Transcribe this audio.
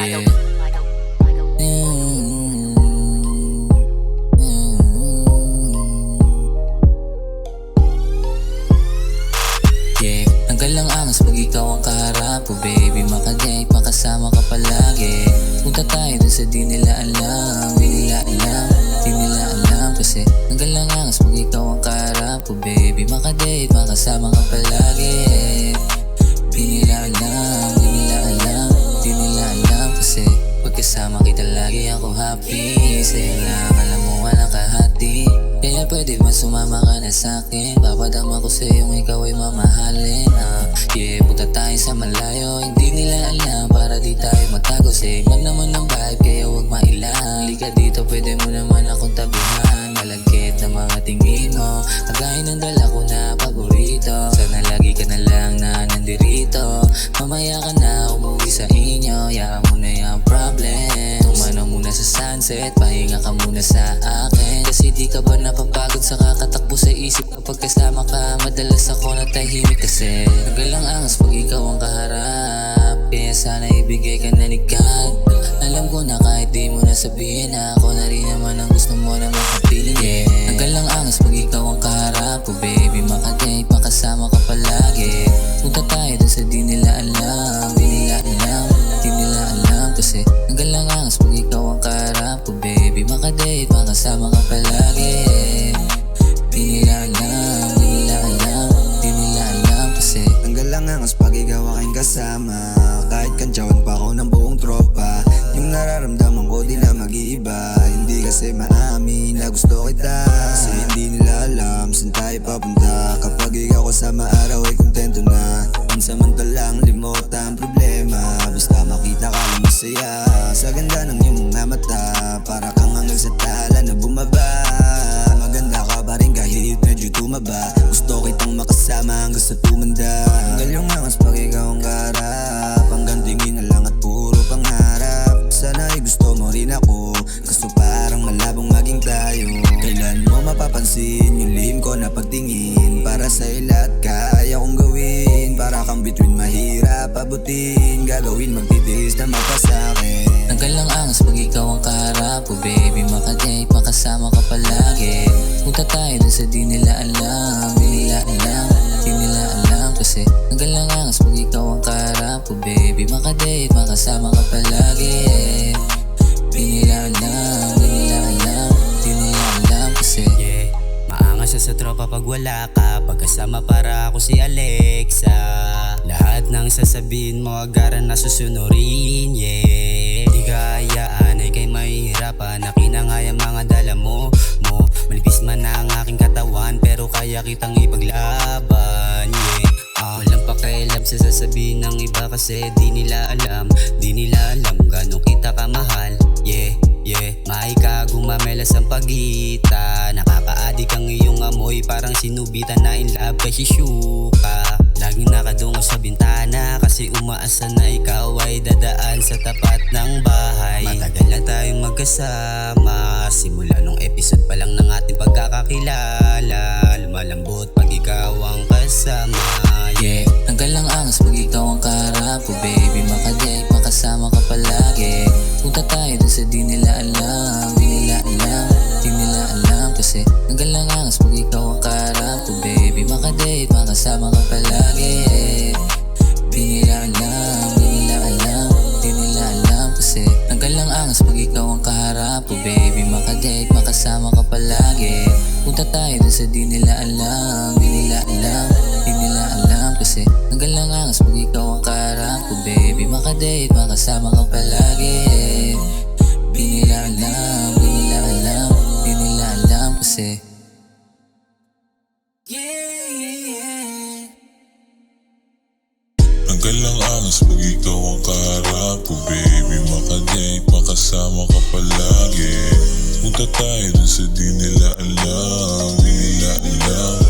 Yeah. Yeah, hanggang lang angas pag ikaw ang kaharap ko, baby. Makadate, makasama ka palagi. Punta tayo dun sa di nila alam, di nila alam, di nila alam. Kasi hanggang lang angas pag ikaw ang kaharap ko, baby. Makadate, makasama ka palagi. Di nila alam, di nila alam, di nila alam. Kasi pagkasama kita lagi ako happy. Sa'yo lang alam mo walang kahati. Kaya pwede ba sumama ka na sa'kin? Papadama ko sa'yo ikaw ay mamahalin. Yeah, punta tayo sa malayo. Hindi nila alam para di tayo magtago. Same lang naman ang vibe kaya huwag mailang. Halika dito pwede mo naman akong tabihan. Malagkit na mga tingin mo, kagaya ng dala ko na paborito. Sana lagi ka na lang na nandirito. Mamaya ka na umuwi sa inyo. Yaan mo na yung problem. Tumanaw muna sa sunset, pahinga ka muna sa akin. Kasi di ka ba napapagod sa kakatakbo sa isip kapag kasama ka? Madalas ako natahimik kasi nagalang angas pag ikaw ang kaharap. Kaya sana ibigay ka na ligad. Alam ko na kahit di mo nasabihin na ako na rin naman ang gusto mo na makapiling. Yeah, nagalang angas pag ikaw ang kaharap ko, baby. Makadate, makasama ka palagi. Punta tayo dun sa di nila alam, di nila alam, di nila alam. Kasi nagalang angas pag ikaw ang kaharap ko, baby. Makadate, makasama ka palagi. Di nila alam, di nila alam, di nila alam. Kasi nagalang angas pag ikaw aking kasama. Kahit kantsawan pa ako ng buong tropa. Yung nararamdaman ko di na mag-iiba. Hindi kasi maamin na gusto kita. Kasi hindi nila alam saan tayo papunta. Kapag ikaw kasama araw ay kontento na. Pansamantalang limot ang problema. Basta makita ka lang masaya. Sa ganda ng iyong mga mata, para kang hanggang sa tala na bumaba. Maganda ka pa rin kahit medyo tumaba. Gusto kitang makasama hanggang sa tumanda. Hanggang yung angas pag ikaw ang kaharap. Hanggang tingin na lang at puro pangarap. Sana ay gusto mo rin ako, kaso parang malabong maging tayo. Kailan mo mapapansin yung lihim ko na pagtingin? Para sa'yo lahat kaya kong gawin. Para kang bituin mahirap abutin. Gagawin magtitiis na mapasakin. nagalang angas pag ikaw ang kaharap ko, baby. Makadate, makasama ka palagi. Punta tayo dun sa di nila alam, di nila alam, di nila alam. Kasi nagalang angas pag ikaw ang kaharap ko, baby. Makadate, makasama ka palagi. Di nila alam, di nila alam, di nila alam. Kasi yeah, maangas siya sa tropa pag wala ka. Pagkasama para ako si Alexa. Lahat ng sasabihin mo agaran na susunurin. Yeah, di kayaan ay kay mahihirapan. Nakinangaya mga dala mo. Malipis man na ang aking katawan, pero kaya kitang ipaglaban. Yeah, walang pakialam sa sasabihin ng iba. Kasi di nila alam, di nila alam gano'ng kita kamahal. Yeah, yeah, maika gumamelas ang pagita. Nakakaadik ang iyong amoy, parang sinubitan na in love kay Shishuka. Laging nakadungo sa bintana, kasi umaasa na ikaw ay dadaan sa tapat ng bahay. Matagal na tayong magkasama, simula nung episode pa lang ng ating pagkakakilala. Lumalambot pag ikaw ang kasama. yeah, nagalang angas pag ikaw ang kaharap ko, baby. Makadate, makasama ka palagi. Punta tayo dun sa di nila alam, di nila alam, di nila alam. Kasi nagalang angas pag ikaw ang kaharap ko, baby. Makadate, makasama ka palagi. Di nila alam, di nila alam, di nila alam. Kasi nagalang angas pag ikaw ang kaharap ko, baby. Makadate, makasama ka palagi. Punta tayo dun sa di nila alam, di nila alam, di nila alam. Kasi nagalang angas pag ikaw ang kaharap ko, baby. Makadate, makasama ka palagi. Di nila alam, di nila alam, di nila alam. Kasi nagalang angas pag ikaw ang kaharap ko, baby. Makadate, makasama ka palagi. Punta tayo dun sa di nila alam, di nila alam.